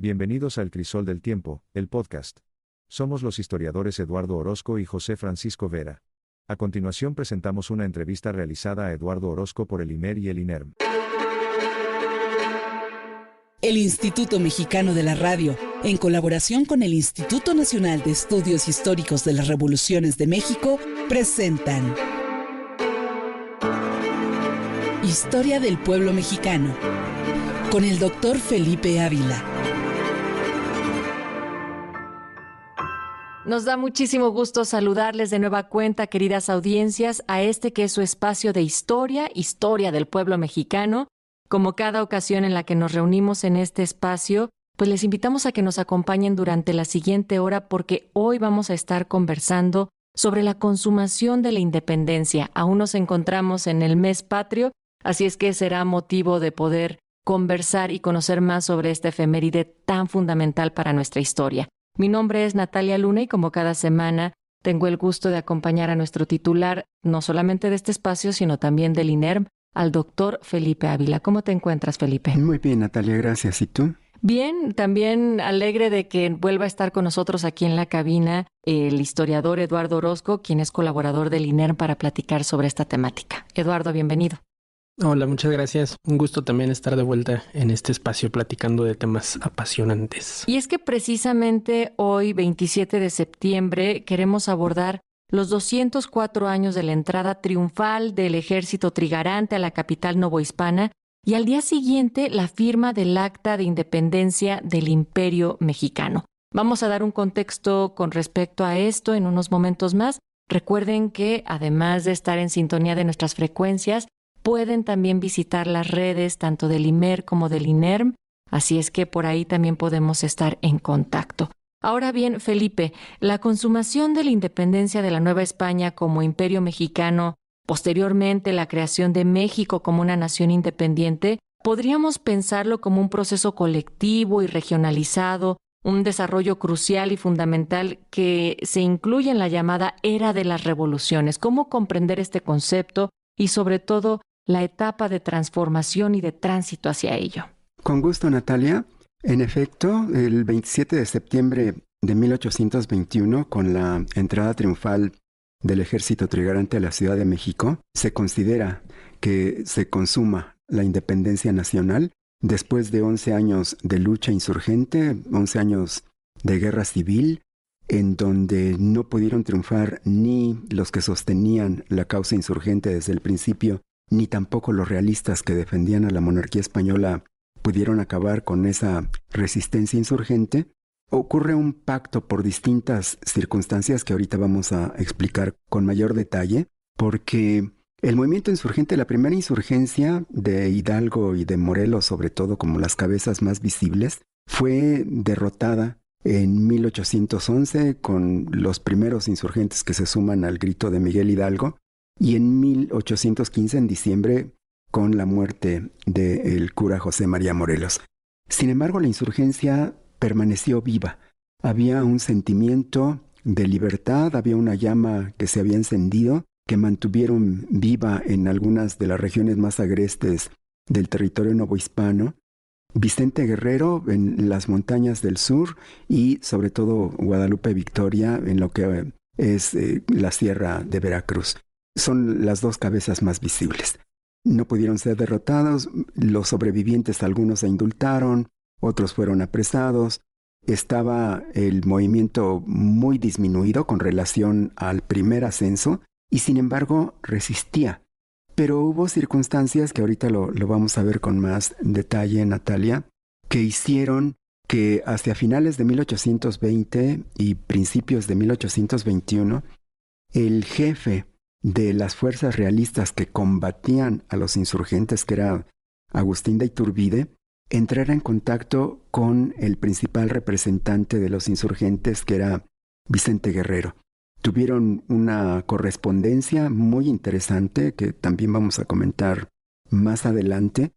Bienvenidos al Crisol del Tiempo, el podcast. Somos los historiadores Eduardo Orozco y José Francisco Vera. A continuación presentamos una entrevista realizada a Eduardo Orozco por el IMER y el INERM. El Instituto Mexicano de la Radio, en colaboración con el Instituto Nacional de Estudios Históricos de las Revoluciones de México, presentan Historia del Pueblo Mexicano, con el Dr. Felipe Ávila. Nos da muchísimo gusto saludarles de nueva cuenta, queridas audiencias, a este que es su espacio de historia del pueblo mexicano. Como cada ocasión en la que nos reunimos en este espacio, pues les invitamos a que nos acompañen durante la siguiente hora porque hoy vamos a estar conversando sobre la consumación de la independencia. Aún nos encontramos en el mes patrio, así es que será motivo de poder conversar y conocer más sobre esta efeméride tan fundamental para nuestra historia. Mi nombre es Natalia Luna y como cada semana tengo el gusto de acompañar a nuestro titular, no solamente de este espacio, sino también del INERM, al doctor Felipe Ávila. ¿Cómo te encuentras, Felipe? Muy bien, Natalia, gracias. ¿Y tú? Bien, también alegre de que vuelva a estar con nosotros aquí en la cabina el historiador Eduardo Orozco, quien es colaborador del INERM para platicar sobre esta temática. Eduardo, bienvenido. Hola, muchas gracias. Un gusto también estar de vuelta en este espacio platicando de temas apasionantes. Y es que precisamente hoy, 27 de septiembre, queremos abordar los 204 años de la entrada triunfal del ejército trigarante a la capital novohispana y al día siguiente la firma del Acta de Independencia del Imperio Mexicano. Vamos a dar un contexto con respecto a esto en unos momentos más. Recuerden que además de estar en sintonía de nuestras frecuencias, pueden también visitar las redes tanto del IMER como del INERM, así es que por ahí también podemos estar en contacto. Ahora bien, Felipe, la consumación de la independencia de la Nueva España como imperio mexicano, posteriormente la creación de México como una nación independiente, podríamos pensarlo como un proceso colectivo y regionalizado, un desarrollo crucial y fundamental que se incluye en la llamada era de las revoluciones. ¿Cómo comprender este concepto y sobre todo la etapa de transformación y de tránsito hacia ello? Con gusto, Natalia. En efecto, el 27 de septiembre de 1821, con la entrada triunfal del ejército trigarante a la Ciudad de México, se considera que se consuma la independencia nacional después de 11 años de lucha insurgente, 11 años de guerra civil, en donde no pudieron triunfar ni los que sostenían la causa insurgente desde el principio, ni tampoco los realistas que defendían a la monarquía española pudieron acabar con esa resistencia insurgente. Ocurre un pacto por distintas circunstancias que ahorita vamos a explicar con mayor detalle, porque el movimiento insurgente, la primera insurgencia de Hidalgo y de Morelos, sobre todo como las cabezas más visibles, fue derrotada en 1811 con los primeros insurgentes que se suman al grito de Miguel Hidalgo y en 1815 en diciembre con la muerte del cura José María Morelos. Sin embargo, la insurgencia permaneció viva. Había un sentimiento de libertad, había una llama que se había encendido, que mantuvieron viva en algunas de las regiones más agrestes del territorio novohispano. Vicente Guerrero en las montañas del sur y sobre todo Guadalupe Victoria en lo que es la sierra de Veracruz. Son las dos cabezas más visibles. No pudieron ser derrotados, los sobrevivientes algunos se indultaron, otros fueron apresados. Estaba el movimiento muy disminuido con relación al primer ascenso y sin embargo resistía. Pero hubo circunstancias que ahorita lo vamos a ver con más detalle, Natalia, que hicieron que hacia finales de 1820 y principios de 1821, el jefe de las fuerzas realistas que combatían a los insurgentes, que era Agustín de Iturbide, entrara en contacto con el principal representante de los insurgentes, que era Vicente Guerrero. Tuvieron una correspondencia muy interesante que también vamos a comentar más adelante,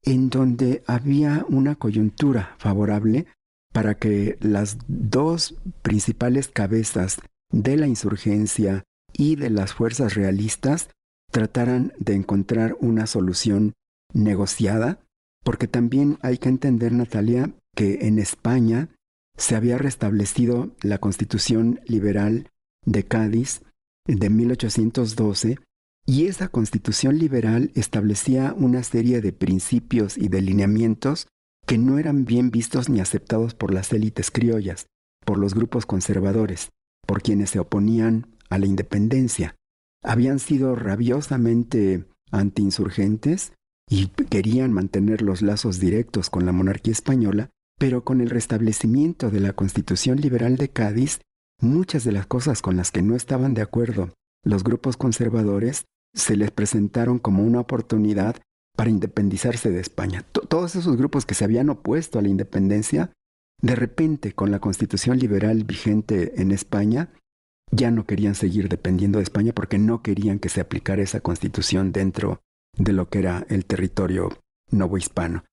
en donde había una coyuntura favorable para que las dos principales cabezas de la insurgencia y de las fuerzas realistas trataran de encontrar una solución negociada, porque también hay que entender, Natalia, que en España se había restablecido la Constitución Liberal de Cádiz de 1812, y esa Constitución Liberal establecía una serie de principios y de lineamientos que no eran bien vistos ni aceptados por las élites criollas, por los grupos conservadores, por quienes se oponían a la independencia. Habían sido rabiosamente antiinsurgentes y querían mantener los lazos directos con la monarquía española, pero con el restablecimiento de la Constitución Liberal de Cádiz, muchas de las cosas con las que no estaban de acuerdo los grupos conservadores se les presentaron como una oportunidad para independizarse de España. Todos esos grupos que se habían opuesto a la independencia, de repente, con la Constitución Liberal vigente en España, ya no querían seguir dependiendo de España porque no querían que se aplicara esa Constitución dentro de lo que era el territorio novohispano.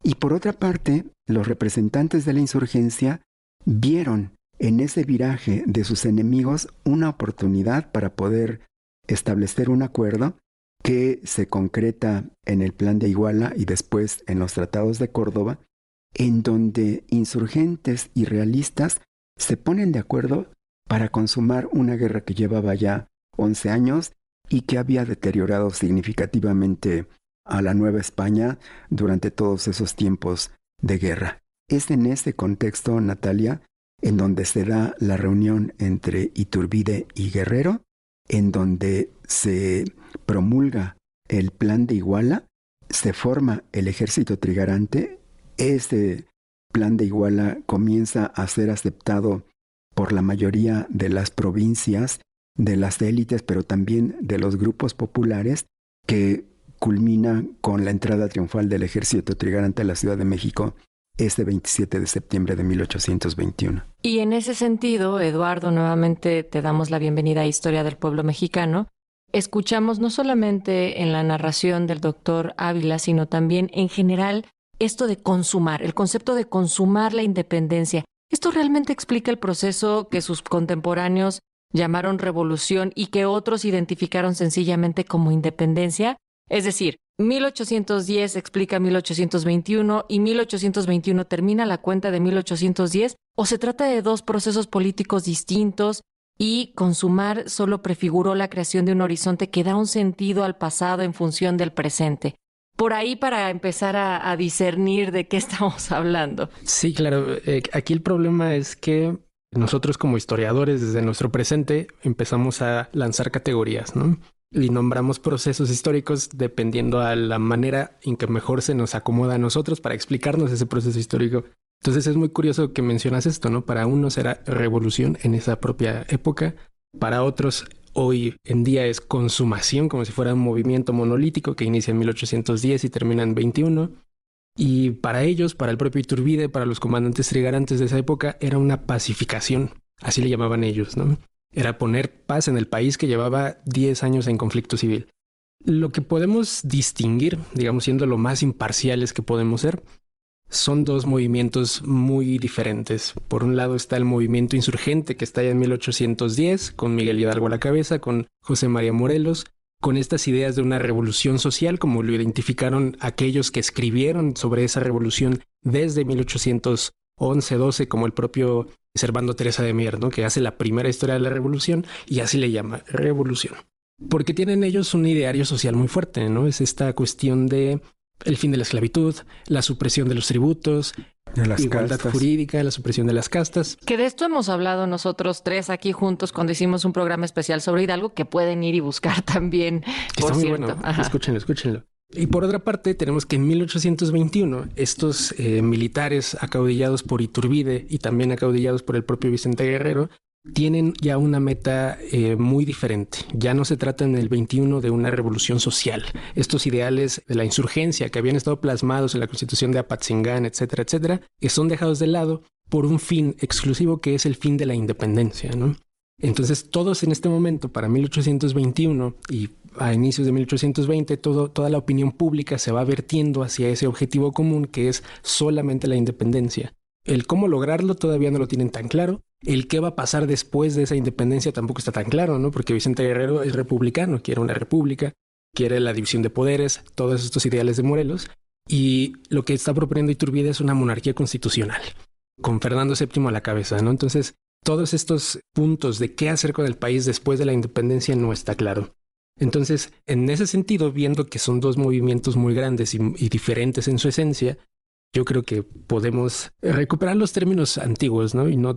Y por otra parte, los representantes de la insurgencia vieron en ese viraje de sus enemigos una oportunidad para poder establecer un acuerdo que se concreta en el Plan de Iguala y después en los Tratados de Córdoba, en donde insurgentes y realistas se ponen de acuerdo para consumar una guerra que llevaba ya 11 años y que había deteriorado significativamente a la Nueva España durante todos esos tiempos de guerra. Es en ese contexto, Natalia, en donde se da la reunión entre Iturbide y Guerrero, en donde se promulga el Plan de Iguala, se forma el Ejército Trigarante. Ese Plan de Iguala comienza a ser aceptado por la mayoría de las provincias, de las élites, pero también de los grupos populares, que culmina con la entrada triunfal del Ejército Trigarante a la Ciudad de México este 27 de septiembre de 1821. Y en ese sentido, Eduardo, nuevamente te damos la bienvenida a Historia del Pueblo Mexicano. Escuchamos no solamente en la narración del doctor Ávila, sino también en general esto de consumar, el concepto de consumar la independencia. ¿Esto realmente explica el proceso que sus contemporáneos llamaron revolución y que otros identificaron sencillamente como independencia? Es decir, 1810 explica 1821 y 1821 termina la cuenta de 1810, ¿o se trata de dos procesos políticos distintos y consumar solo prefiguró la creación de un horizonte que da un sentido al pasado en función del presente? Por ahí para empezar a discernir de qué estamos hablando. Sí, claro. Aquí el problema es que nosotros como historiadores desde nuestro presente empezamos a lanzar categorías, ¿no? Y nombramos procesos históricos dependiendo a la manera en que mejor se nos acomoda a nosotros para explicarnos ese proceso histórico. Entonces es muy curioso que mencionas esto, ¿no? Para unos era revolución en esa propia época, para otros hoy en día es consumación, como si fuera un movimiento monolítico que inicia en 1810 y termina en 21. Y para ellos, para el propio Iturbide, para los comandantes trigarantes de esa época, era una pacificación, así le llamaban ellos, ¿no? Era poner paz en el país que llevaba 10 años en conflicto civil. Lo que podemos distinguir, digamos, siendo lo más imparciales que podemos ser, son dos movimientos muy diferentes. Por un lado está el movimiento insurgente que está ya en 1810, con Miguel Hidalgo a la cabeza, con José María Morelos, con estas ideas de una revolución social, como lo identificaron aquellos que escribieron sobre esa revolución desde 1811-12, como el propio Servando Teresa de Mier, ¿no? Que hace la primera historia de la revolución y así le llama revolución. Porque tienen ellos un ideario social muy fuerte, ¿no? Es esta cuestión de el fin de la esclavitud, la supresión de los tributos, de las igualdad castas jurídica, la supresión de las castas. Que de esto hemos hablado nosotros tres aquí juntos cuando hicimos un programa especial sobre Hidalgo, que pueden ir y buscar también, Que por está muy cierto. bueno. Ajá. Escúchenlo. Y por otra parte, tenemos que en 1821 estos militares acaudillados por Iturbide y también acaudillados por el propio Vicente Guerrero tienen ya una meta muy diferente. Ya no se trata en el 21 de una revolución social. Estos ideales de la insurgencia que habían estado plasmados en la Constitución de Apatzingán, etcétera, etcétera, que son dejados de lado por un fin exclusivo que es el fin de la independencia, ¿no? Entonces todos en este momento, para 1821 y a inicios de 1820, toda la opinión pública se va vertiendo hacia ese objetivo común que es solamente la independencia. El cómo lograrlo todavía no lo tienen tan claro. El qué va a pasar después de esa independencia tampoco está tan claro, ¿no? Porque Vicente Guerrero es republicano, quiere una república, quiere la división de poderes, todos estos ideales de Morelos. Y lo que está proponiendo Iturbide es una monarquía constitucional, con Fernando VII a la cabeza, ¿no? Entonces, todos estos puntos de qué hacer con el país después de la independencia no está claro. Entonces, en ese sentido, viendo que son dos movimientos muy grandes y diferentes en su esencia, yo creo que podemos recuperar los términos antiguos, ¿no? Y no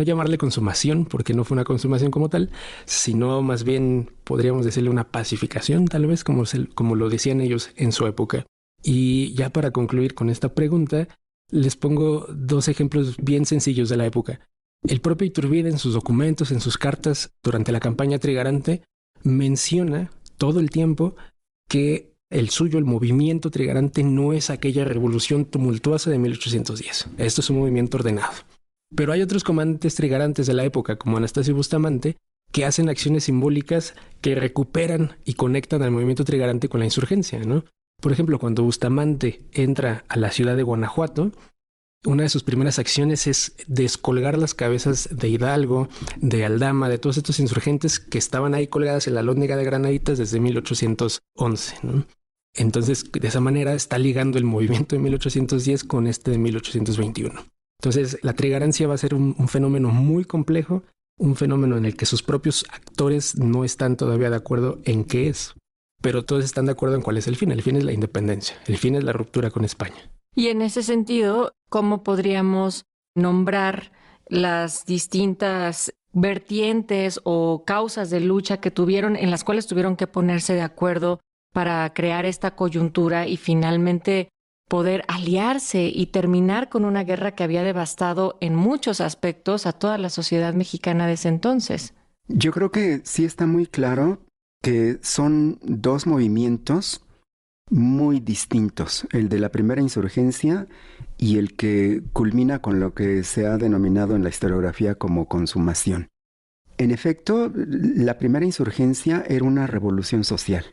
llamarle consumación, porque no fue una consumación como tal, sino más bien podríamos decirle una pacificación, tal vez, como lo decían ellos en su época. Y ya para concluir con esta pregunta, les pongo dos ejemplos bien sencillos de la época. El propio Iturbide en sus documentos, en sus cartas, durante la campaña trigarante, menciona todo el tiempo que el movimiento trigarante, no es aquella revolución tumultuosa de 1810. Esto es un movimiento ordenado. Pero hay otros comandantes trigarantes de la época, como Anastasio Bustamante, que hacen acciones simbólicas que recuperan y conectan al movimiento trigarante con la insurgencia, ¿no? Por ejemplo, cuando Bustamante entra a la ciudad de Guanajuato, una de sus primeras acciones es descolgar las cabezas de Hidalgo, de Aldama, de todos estos insurgentes que estaban ahí colgadas en la lóndiga de Granaditas desde 1811, ¿no? Entonces, de esa manera está ligando el movimiento de 1810 con este de 1821. Entonces, la trigarancia va a ser un fenómeno muy complejo, un fenómeno en el que sus propios actores no están todavía de acuerdo en qué es, pero todos están de acuerdo en cuál es el fin. El fin es la independencia, el fin es la ruptura con España. Y en ese sentido, ¿cómo podríamos nombrar las distintas vertientes o causas de lucha que tuvieron, en las cuales tuvieron que ponerse de acuerdo para crear esta coyuntura y finalmente poder aliarse y terminar con una guerra que había devastado en muchos aspectos a toda la sociedad mexicana de ese entonces? Yo creo que sí está muy claro que son dos movimientos muy distintos, el de la primera insurgencia y el que culmina con lo que se ha denominado en la historiografía como consumación. En efecto, la primera insurgencia era una revolución social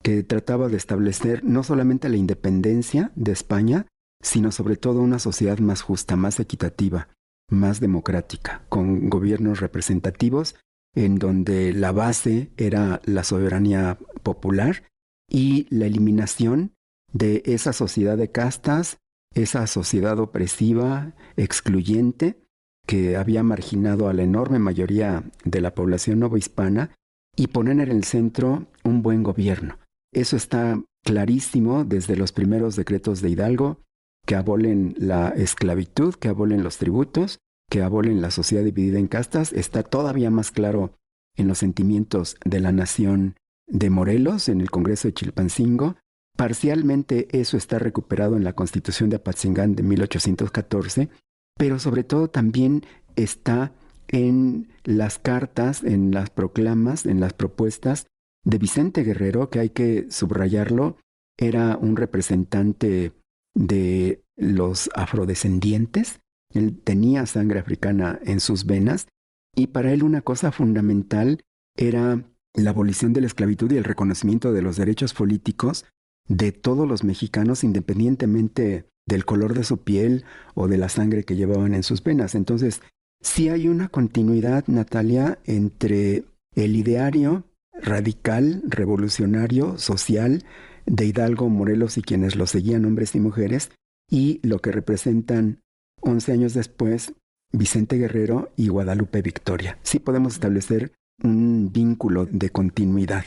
que trataba de establecer no solamente la independencia de España, sino sobre todo una sociedad más justa, más equitativa, más democrática, con gobiernos representativos en donde la base era la soberanía popular y la eliminación de esa sociedad de castas, esa sociedad opresiva, excluyente, que había marginado a la enorme mayoría de la población novohispana, y poner en el centro un buen gobierno. Eso está clarísimo desde los primeros decretos de Hidalgo, que abolen la esclavitud, que abolen los tributos, que abolen la sociedad dividida en castas. Está todavía más claro en los sentimientos de la nación de Morelos, en el Congreso de Chilpancingo. Parcialmente eso está recuperado en la Constitución de Apatzingán de 1814, pero sobre todo también está en las cartas, en las proclamas, en las propuestas de Vicente Guerrero, que hay que subrayarlo, era un representante de los afrodescendientes. Él tenía sangre africana en sus venas y para él una cosa fundamental era la abolición de la esclavitud y el reconocimiento de los derechos políticos de todos los mexicanos, independientemente del color de su piel o de la sangre que llevaban en sus venas. Entonces, sí hay una continuidad, Natalia, entre el ideario radical, revolucionario, social de Hidalgo, Morelos y quienes lo seguían, hombres y mujeres, y lo que representan 11 años después Vicente Guerrero y Guadalupe Victoria. Sí podemos establecer un vínculo de continuidad.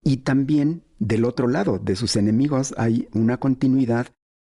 Y también del otro lado de sus enemigos hay una continuidad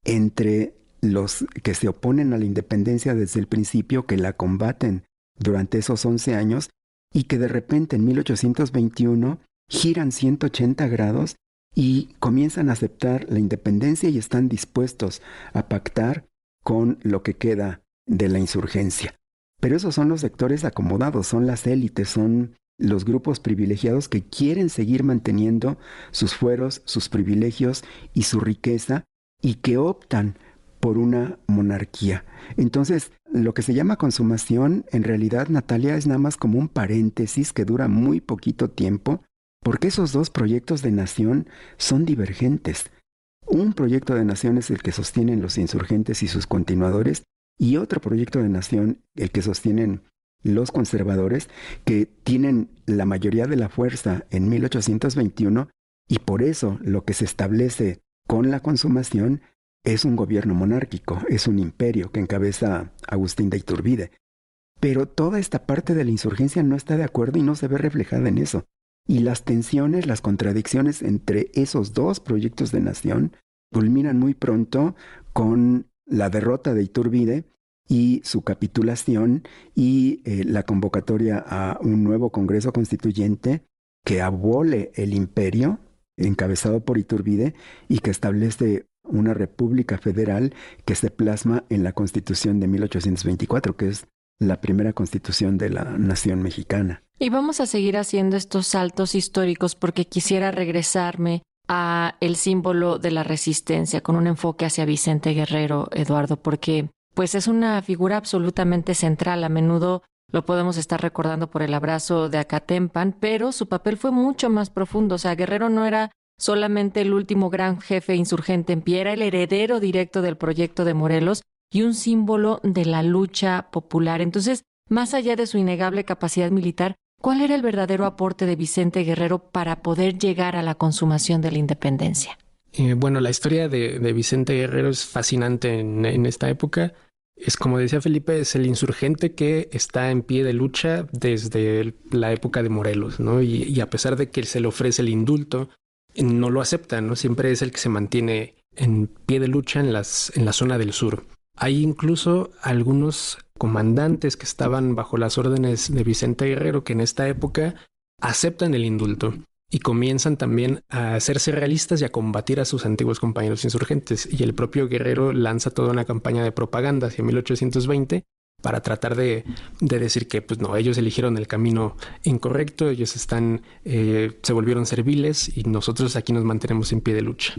entre los que se oponen a la independencia desde el principio, que la combaten durante esos 11 años y que de repente en 1821 giran 180 grados y comienzan a aceptar la independencia y están dispuestos a pactar con lo que queda de la insurgencia. Pero esos son los sectores acomodados, son las élites, son los grupos privilegiados que quieren seguir manteniendo sus fueros, sus privilegios y su riqueza y que optan por una monarquía. Entonces, lo que se llama consumación, en realidad, Natalia, es nada más como un paréntesis que dura muy poquito tiempo, porque esos dos proyectos de nación son divergentes. Un proyecto de nación es el que sostienen los insurgentes y sus continuadores, y otro proyecto de nación, el que sostienen los conservadores, que tienen la mayoría de la fuerza en 1821, y por eso lo que se establece con la consumación es un gobierno monárquico, es un imperio que encabeza Agustín de Iturbide. Pero toda esta parte de la insurgencia no está de acuerdo y no se ve reflejada en eso. Y las tensiones, las contradicciones entre esos dos proyectos de nación culminan muy pronto con la derrota de Iturbide y su capitulación y la convocatoria a un nuevo Congreso Constituyente que abole el imperio encabezado por Iturbide y que establece una república federal que se plasma en la Constitución de 1824, que es la primera constitución de la nación mexicana. Y vamos a seguir haciendo estos saltos históricos porque quisiera regresarme a el símbolo de la resistencia con un enfoque hacia Vicente Guerrero, Eduardo, porque pues es una figura absolutamente central. A menudo lo podemos estar recordando por el abrazo de Acatempan, pero su papel fue mucho más profundo. O sea, Guerrero no era solamente el último gran jefe insurgente en pie, era el heredero directo del proyecto de Morelos y un símbolo de la lucha popular. Entonces, más allá de su innegable capacidad militar, ¿cuál era el verdadero aporte de Vicente Guerrero para poder llegar a la consumación de la independencia? Bueno, la historia de Vicente Guerrero es fascinante en esta época. Es como decía Felipe, es el insurgente que está en pie de lucha desde la época de Morelos, ¿no? Y a pesar de que se le ofrece el indulto, no lo acepta, ¿no? Siempre es el que se mantiene en pie de lucha en la zona del sur. Hay incluso algunos comandantes que estaban bajo las órdenes de Vicente Guerrero que en esta época aceptan el indulto y comienzan también a hacerse realistas y a combatir a sus antiguos compañeros insurgentes. Y el propio Guerrero lanza toda una campaña de propaganda hacia 1820 para tratar de decir que pues no, ellos eligieron el camino incorrecto, ellos se volvieron serviles y nosotros aquí nos mantenemos en pie de lucha.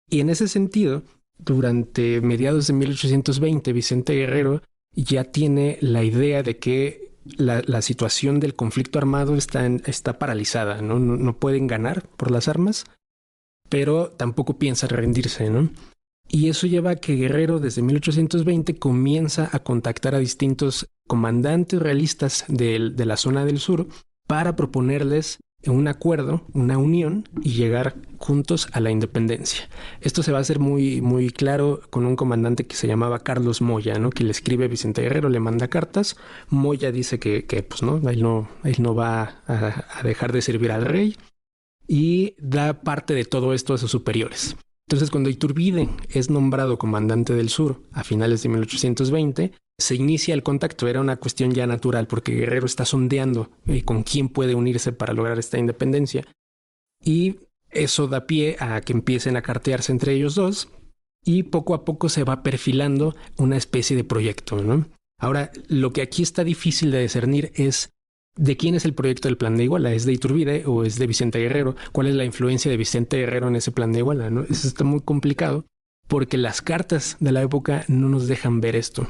Y en ese sentido, durante mediados de 1820, Vicente Guerrero ya tiene la idea de que la situación del conflicto armado está paralizada, ¿no? No pueden ganar por las armas, pero tampoco piensa rendirse, ¿no? Y eso lleva a que Guerrero desde 1820 comienza a contactar a distintos comandantes realistas de la zona del sur para proponerles un acuerdo, una unión y llegar juntos a la independencia. Esto se va a hacer muy, muy claro con un comandante que se llamaba Carlos Moya, ¿no? Que le escribe a Vicente Guerrero, le manda cartas. Moya dice que pues no, él no va a dejar de servir al rey y da parte de todo esto a sus superiores. Entonces, cuando Iturbide es nombrado comandante del sur a finales de 1820, se inicia el contacto. Era una cuestión ya natural porque Guerrero está sondeando con quién puede unirse para lograr esta independencia. Y eso da pie a que empiecen a cartearse entre ellos dos y poco a poco se va perfilando una especie de proyecto, ¿no? Ahora, lo que aquí está difícil de discernir es ¿de quién es el proyecto del Plan de Iguala? ¿Es de Iturbide o es de Vicente Guerrero? ¿Cuál es la influencia de Vicente Guerrero en ese Plan de Iguala, ¿no? Eso está muy complicado porque las cartas de la época no nos dejan ver esto.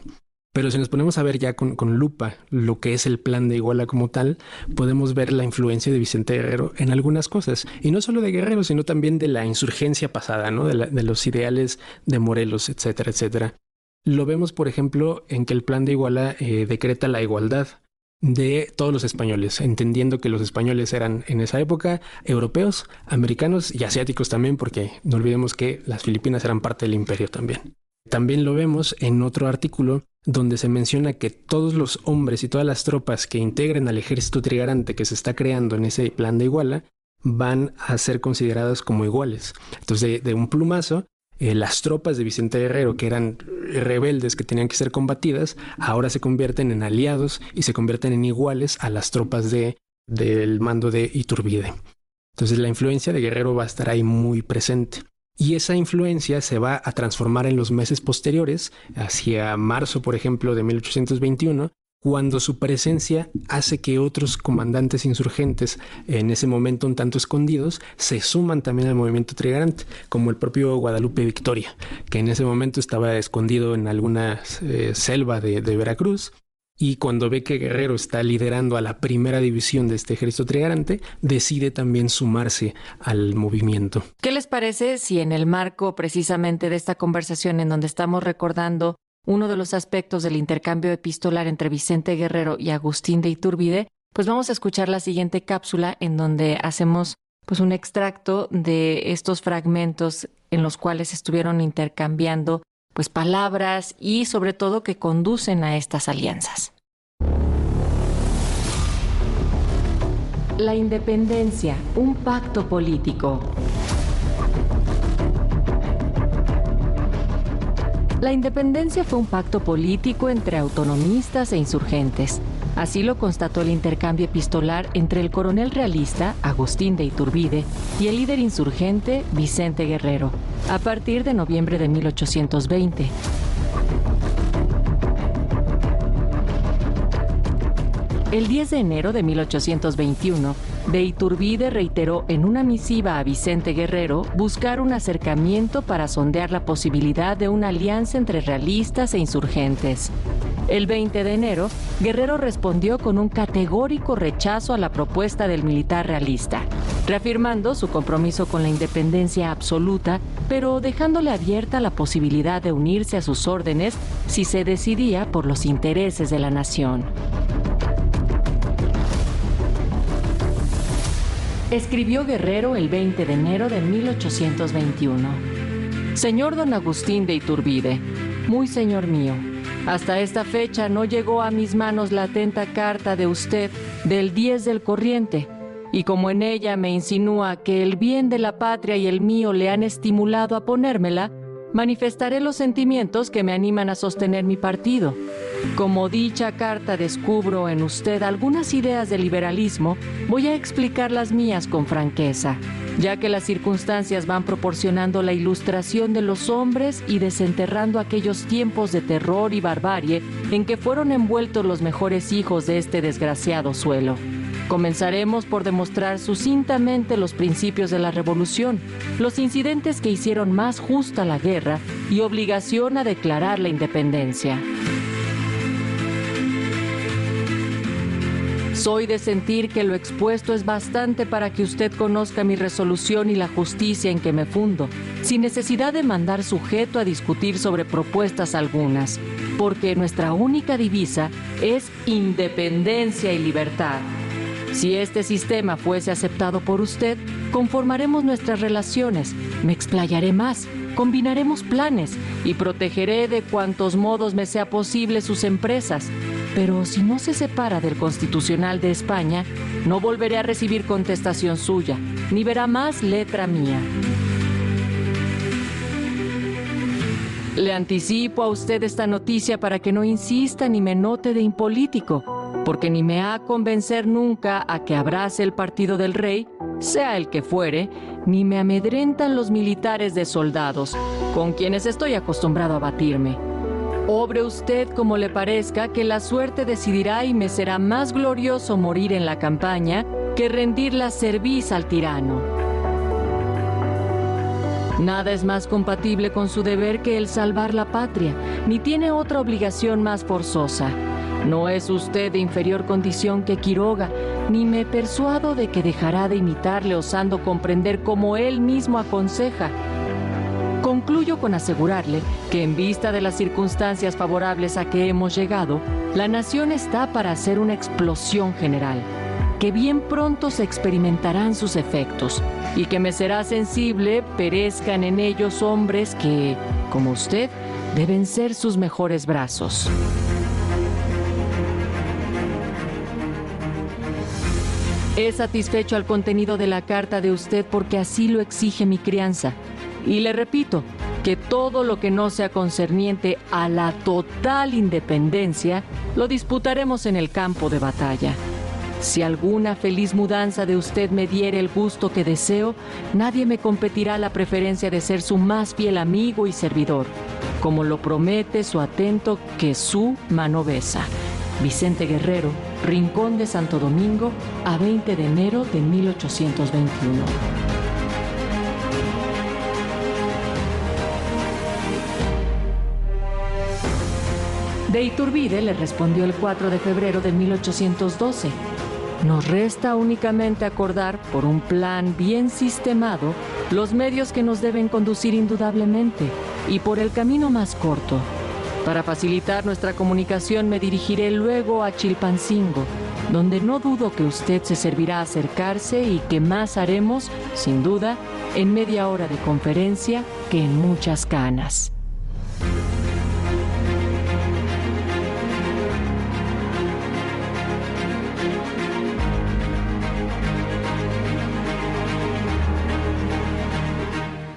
Pero si nos ponemos a ver ya con lupa lo que es el Plan de Iguala como tal, podemos ver la influencia de Vicente Guerrero en algunas cosas. Y no solo de Guerrero, sino también de la insurgencia pasada, ¿no? De los ideales de Morelos, etcétera, etcétera. Lo vemos, por ejemplo, en que el Plan de Iguala decreta la igualdad de todos los españoles, entendiendo que los españoles eran en esa época europeos, americanos y asiáticos también, porque no olvidemos que las Filipinas eran parte del imperio también. También lo vemos en otro artículo donde se menciona que todos los hombres y todas las tropas que integren al ejército trigarante que se está creando en ese Plan de Iguala van a ser consideradas como iguales. Entonces, de un plumazo, las tropas de Vicente Guerrero, que eran rebeldes que tenían que ser combatidas, ahora se convierten en aliados y se convierten en iguales a las tropas del mando de Iturbide. Entonces la influencia de Guerrero va a estar ahí muy presente. Y esa influencia se va a transformar en los meses posteriores, hacia marzo, por ejemplo, de 1821, cuando su presencia hace que otros comandantes insurgentes, en ese momento un tanto escondidos, se suman también al movimiento trigarante, como el propio Guadalupe Victoria, que en ese momento estaba escondido en alguna selva de Veracruz, y cuando ve que Guerrero está liderando a la primera división de este ejército trigarante, decide también sumarse al movimiento. ¿Qué les parece si en el marco precisamente de esta conversación en donde estamos recordando uno de los aspectos del intercambio epistolar entre Vicente Guerrero y Agustín de Iturbide, pues vamos a escuchar la siguiente cápsula en donde hacemos pues un extracto de estos fragmentos en los cuales estuvieron intercambiando pues palabras y sobre todo que conducen a estas alianzas. La independencia, un pacto político. La independencia fue un pacto político entre autonomistas e insurgentes. Así lo constató el intercambio epistolar entre el coronel realista, Agustín de Iturbide, y el líder insurgente, Vicente Guerrero, a partir de noviembre de 1820. El 10 de enero de 1821, de Iturbide reiteró en una misiva a Vicente Guerrero buscar un acercamiento para sondear la posibilidad de una alianza entre realistas e insurgentes. El 20 de enero, Guerrero respondió con un categórico rechazo a la propuesta del militar realista, reafirmando su compromiso con la independencia absoluta, pero dejándole abierta la posibilidad de unirse a sus órdenes si se decidía por los intereses de la nación. Escribió Guerrero el 20 de enero de 1821. Señor don Agustín de Iturbide, muy señor mío, hasta esta fecha no llegó a mis manos la atenta carta de usted del 10 del corriente, y como en ella me insinúa que el bien de la patria y el mío le han estimulado a ponérmela, manifestaré los sentimientos que me animan a sostener mi partido. Como dicha carta descubro en usted algunas ideas de liberalismo, voy a explicar las mías con franqueza, ya que las circunstancias van proporcionando la ilustración de los hombres y desenterrando aquellos tiempos de terror y barbarie en que fueron envueltos los mejores hijos de este desgraciado suelo. Comenzaremos por demostrar sucintamente los principios de la revolución, los incidentes que hicieron más justa la guerra y obligación a declarar la independencia. Soy de sentir que lo expuesto es bastante para que usted conozca mi resolución y la justicia en que me fundo, sin necesidad de mandar sujeto a discutir sobre propuestas algunas, porque nuestra única divisa es independencia y libertad. Si este sistema fuese aceptado por usted, conformaremos nuestras relaciones, me explayaré más, combinaremos planes y protegeré de cuantos modos me sea posible sus empresas. Pero si no se separa del Constitucional de España, no volveré a recibir contestación suya, ni verá más letra mía. Le anticipo a usted esta noticia para que no insista ni me note de impolítico, porque ni me ha a convencer nunca a que abrace el partido del rey, sea el que fuere, ni me amedrentan los militares de soldados, con quienes estoy acostumbrado a batirme. Obre usted como le parezca, que la suerte decidirá y me será más glorioso morir en la campaña que rendir la cerviz al tirano. Nada es más compatible con su deber que el salvar la patria, ni tiene otra obligación más forzosa. No es usted de inferior condición que Quiroga, ni me persuado de que dejará de imitarle osando comprender como él mismo aconseja. Concluyo con asegurarle que en vista de las circunstancias favorables a que hemos llegado, la nación está para hacer una explosión general, que bien pronto se experimentarán sus efectos y que me será sensible perezcan en ellos hombres que, como usted, deben ser sus mejores brazos. He satisfecho al contenido de la carta de usted porque así lo exige mi crianza. Y le repito que todo lo que no sea concerniente a la total independencia lo disputaremos en el campo de batalla. Si alguna feliz mudanza de usted me diere el gusto que deseo, nadie me competirá la preferencia de ser su más fiel amigo y servidor, como lo promete su atento que su mano besa. Vicente Guerrero, Rincón de Santo Domingo, a 20 de enero de 1821. De Iturbide le respondió el 4 de febrero de 1812. Nos resta únicamente acordar, por un plan bien sistemado, los medios que nos deben conducir indudablemente y por el camino más corto. Para facilitar nuestra comunicación me dirigiré luego a Chilpancingo, donde no dudo que usted se servirá acercarse y que más haremos, sin duda, en media hora de conferencia que en muchas canas.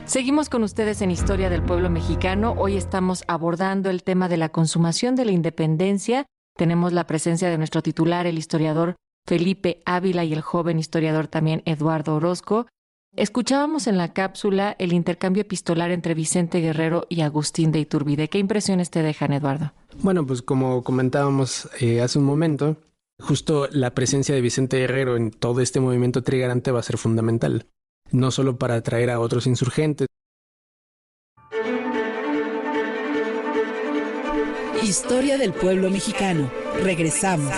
Seguimos con ustedes en Historia del Pueblo Mexicano. Hoy estamos abordando el tema de la consumación de la independencia. Tenemos la presencia de nuestro titular, el historiador Felipe Ávila, y el joven historiador también Eduardo Orozco. Escuchábamos en la cápsula el intercambio epistolar entre Vicente Guerrero y Agustín de Iturbide. ¿Qué impresiones te dejan, Eduardo? Bueno, pues como comentábamos hace un momento, justo la presencia de Vicente Guerrero en todo este movimiento trigarante va a ser fundamental. No solo para atraer a otros insurgentes. Historia del pueblo mexicano. Regresamos.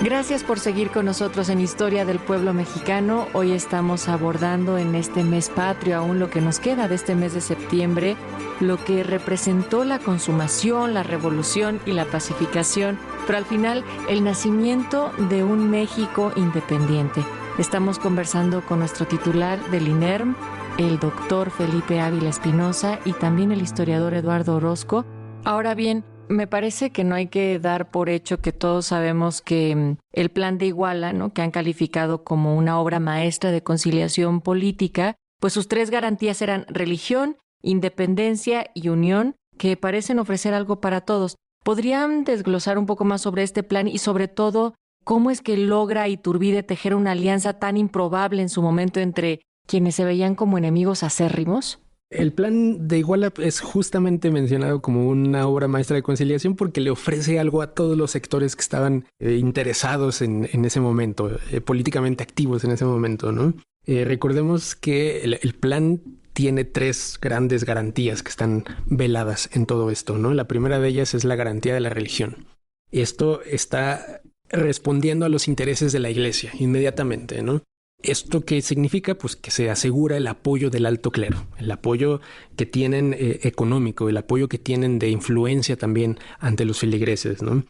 Gracias por seguir con nosotros en Historia del Pueblo Mexicano. Hoy estamos abordando en este mes patrio, aún lo que nos queda de este mes de septiembre, lo que representó la consumación, la revolución y la pacificación, pero al final el nacimiento de un México independiente. Estamos conversando con nuestro titular del INERM, el doctor Felipe Ávila Espinosa, y también el historiador Eduardo Orozco. Ahora bien, me parece que no hay que dar por hecho que todos sabemos que el Plan de Iguala, ¿no?, que han calificado como una obra maestra de conciliación política, pues sus 3 garantías eran religión, independencia y unión, que parecen ofrecer algo para todos. ¿Podrían desglosar un poco más sobre este plan y sobre todo cómo es que logra Iturbide tejer una alianza tan improbable en su momento entre quienes se veían como enemigos acérrimos? El Plan de Iguala es justamente mencionado como una obra maestra de conciliación porque le ofrece algo a todos los sectores que estaban interesados en ese momento, políticamente activos en ese momento, ¿no? Recordemos que el plan tiene 3 grandes garantías que están veladas en todo esto, ¿no? La primera de ellas es la garantía de la religión. Esto está respondiendo a los intereses de la Iglesia inmediatamente, ¿no? ¿Esto qué significa? Pues que se asegura el apoyo del alto clero, el apoyo que tienen económico, el apoyo que tienen de influencia también ante los feligreses, ¿no?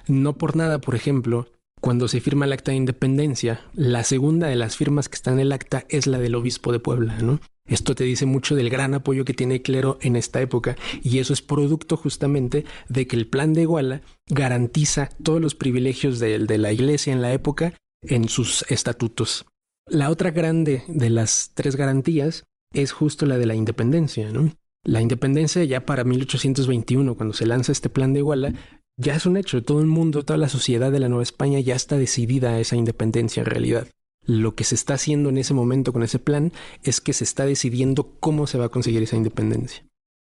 No por nada, por ejemplo, cuando se firma el Acta de Independencia, la segunda de las firmas que está en el acta es la del obispo de Puebla, ¿no? Esto te dice mucho del gran apoyo que tiene el clero en esta época, y eso es producto justamente de que el Plan de Iguala garantiza todos los privilegios de la Iglesia en la época en sus estatutos. La otra grande de las 3 garantías es justo la de la independencia, ¿no? La independencia ya para 1821, cuando se lanza este Plan de Iguala, ya es un hecho. Todo el mundo, toda la sociedad de la Nueva España ya está decidida a esa independencia en realidad. Lo que se está haciendo en ese momento con ese plan es que se está decidiendo cómo se va a conseguir esa independencia.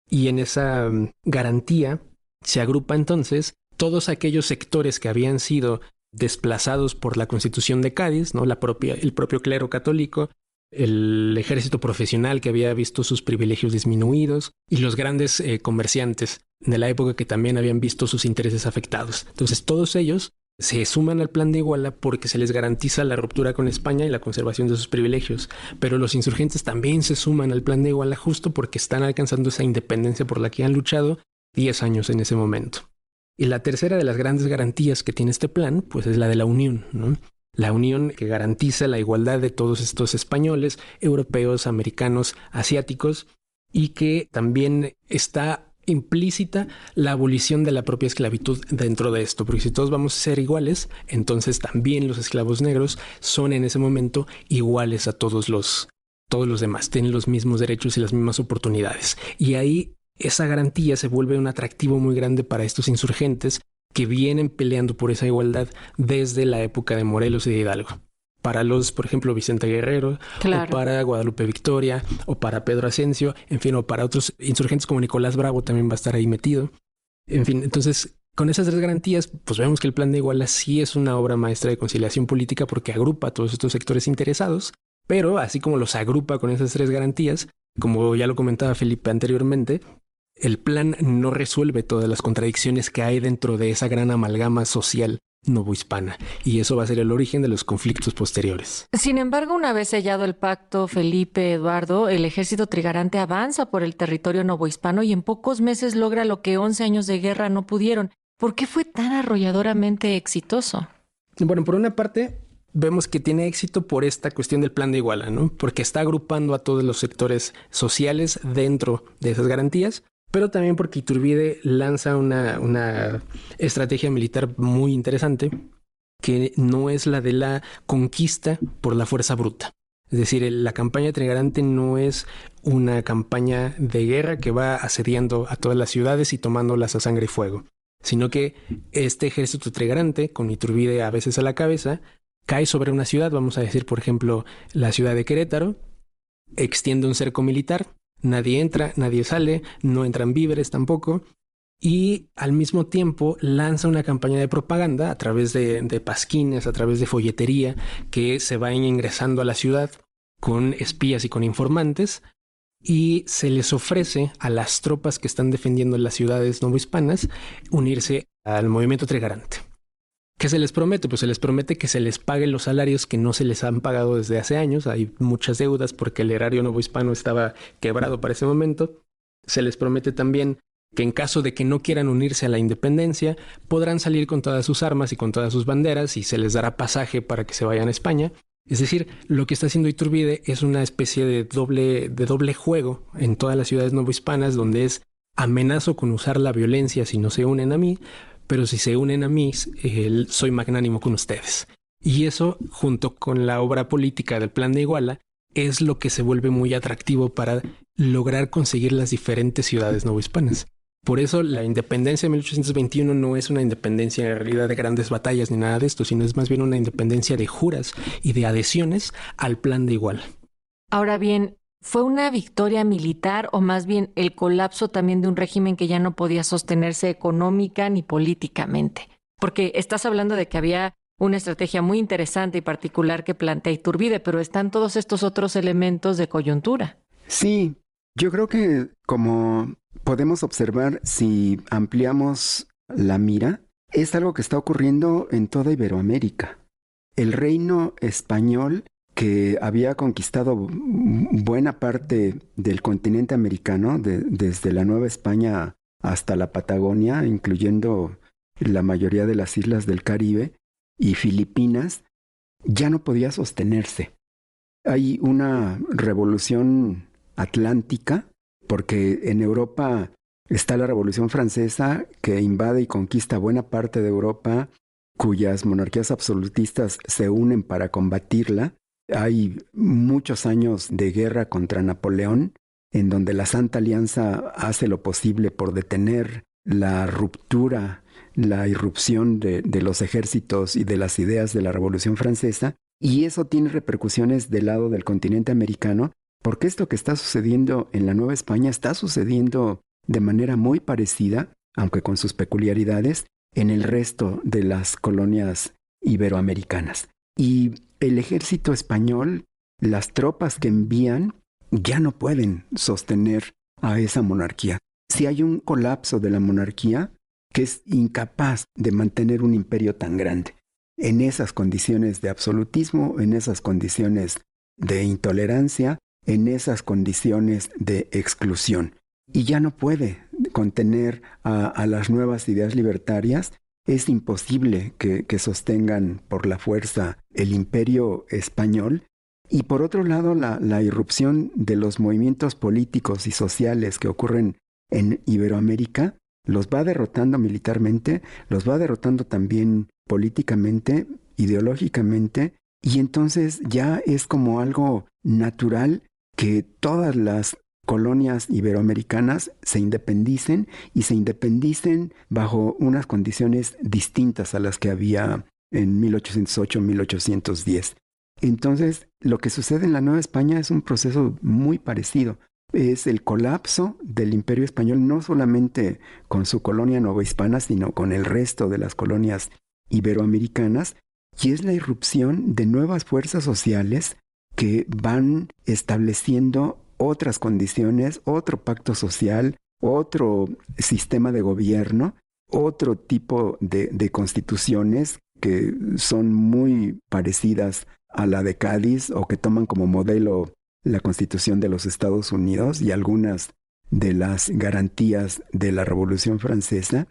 Y en esa garantía se agrupa entonces todos aquellos sectores que habían sido desplazados por la Constitución de Cádiz, ¿no? El propio clero católico, el ejército profesional que había visto sus privilegios disminuidos y los grandes comerciantes de la época que también habían visto sus intereses afectados. Entonces todos ellos se suman al Plan de Iguala porque se les garantiza la ruptura con España y la conservación de sus privilegios, pero los insurgentes también se suman al Plan de Iguala justo porque están alcanzando esa independencia por la que han luchado 10 años en ese momento. Y la tercera de las grandes garantías que tiene este plan, pues es la de la unión, ¿no? La unión que garantiza la igualdad de todos estos españoles, europeos, americanos, asiáticos, y que también está implícita la abolición de la propia esclavitud dentro de esto, porque si todos vamos a ser iguales, entonces también los esclavos negros son en ese momento iguales a todos los demás, tienen los mismos derechos y las mismas oportunidades. Y ahí esa garantía se vuelve un atractivo muy grande para estos insurgentes que vienen peleando por esa igualdad desde la época de Morelos y de Hidalgo. Para los, por ejemplo, Vicente Guerrero, claro, o para Guadalupe Victoria, o para Pedro Asensio, en fin, o para otros insurgentes como Nicolás Bravo también va a estar ahí metido. En fin, entonces, con esas 3 garantías, pues vemos que el Plan de Iguala sí es una obra maestra de conciliación política porque agrupa a todos estos sectores interesados, pero así como los agrupa con esas 3 garantías, como ya lo comentaba Felipe anteriormente, el plan no resuelve todas las contradicciones que hay dentro de esa gran amalgama social novohispana, y eso va a ser el origen de los conflictos posteriores. Sin embargo, una vez sellado el pacto, Felipe, Eduardo, el ejército trigarante avanza por el territorio novohispano y en pocos meses logra lo que 11 años de guerra no pudieron. ¿Por qué fue tan arrolladoramente exitoso? Bueno, por una parte, vemos que tiene éxito por esta cuestión del plan de Iguala, ¿no? Porque está agrupando a todos los sectores sociales dentro de esas garantías, pero también porque Iturbide lanza una estrategia militar muy interesante, que no es la de la conquista por la fuerza bruta. Es decir, la campaña trigarante no es una campaña de guerra que va asediando a todas las ciudades y tomándolas a sangre y fuego, sino que este ejército trigarante, con Iturbide a veces a la cabeza, cae sobre una ciudad, vamos a decir, por ejemplo, la ciudad de Querétaro, extiende un cerco militar, nadie entra, nadie sale, no entran víveres tampoco, y al mismo tiempo lanza una campaña de propaganda a través de pasquines, a través de folletería, que se va ingresando a la ciudad con espías y con informantes, y se les ofrece a las tropas que están defendiendo las ciudades novohispanas unirse al movimiento trigarante. ¿Qué se les promete? Pues se les promete que se les paguen los salarios que no se les han pagado desde hace años. Hay muchas deudas porque el erario novohispano estaba quebrado para ese momento. Se les promete también que en caso de que no quieran unirse a la independencia, podrán salir con todas sus armas y con todas sus banderas y se les dará pasaje para que se vayan a España. Es decir, lo que está haciendo Iturbide es una especie de doble juego en todas las ciudades novohispanas, donde es amenazo con usar la violencia si no se unen a mí, pero si se unen a mí, soy magnánimo con ustedes. Y eso, junto con la obra política del Plan de Iguala, es lo que se vuelve muy atractivo para lograr conseguir las diferentes ciudades novohispanas. Por eso la independencia de 1821 no es una independencia en realidad de grandes batallas ni nada de esto, sino es más bien una independencia de juras y de adhesiones al Plan de Iguala. Ahora bien, ¿fue una victoria militar o más bien el colapso también de un régimen que ya no podía sostenerse económica ni políticamente? Porque estás hablando de que había una estrategia muy interesante y particular que plantea Iturbide, pero están todos estos otros elementos de coyuntura. Sí, yo creo que como podemos observar, si ampliamos la mira, es algo que está ocurriendo en toda Iberoamérica. El reino español, que había conquistado buena parte del continente americano, desde la Nueva España hasta la Patagonia, incluyendo la mayoría de las islas del Caribe y Filipinas, ya no podía sostenerse. Hay una revolución atlántica, porque en Europa está la Revolución Francesa, que invade y conquista buena parte de Europa, cuyas monarquías absolutistas se unen para combatirla. Hay muchos años de guerra contra Napoleón, en donde la Santa Alianza hace lo posible por detener la ruptura, la irrupción de los ejércitos y de las ideas de la Revolución Francesa, y eso tiene repercusiones del lado del continente americano, porque esto que está sucediendo en la Nueva España está sucediendo de manera muy parecida, aunque con sus peculiaridades, en el resto de las colonias iberoamericanas. Y el ejército español, las tropas que envían, ya no pueden sostener a esa monarquía. Si hay un colapso de la monarquía, que es incapaz de mantener un imperio tan grande, en esas condiciones de absolutismo, en esas condiciones de intolerancia, en esas condiciones de exclusión, y ya no puede contener a las nuevas ideas libertarias, es imposible que sostengan por la fuerza el imperio español. Y por otro lado, la irrupción de los movimientos políticos y sociales que ocurren en Iberoamérica los va derrotando militarmente, los va derrotando también políticamente, ideológicamente, y entonces ya es como algo natural que todas las colonias iberoamericanas se independicen y se independicen bajo unas condiciones distintas a las que había en 1808-1810. Entonces, lo que sucede en la Nueva España es un proceso muy parecido. Es el colapso del Imperio Español, no solamente con su colonia novohispana, sino con el resto de las colonias iberoamericanas, y es la irrupción de nuevas fuerzas sociales que van estableciendo otras condiciones, otro pacto social, otro sistema de gobierno, otro tipo de constituciones que son muy parecidas a la de Cádiz o que toman como modelo la Constitución de los Estados Unidos y algunas de las garantías de la Revolución Francesa.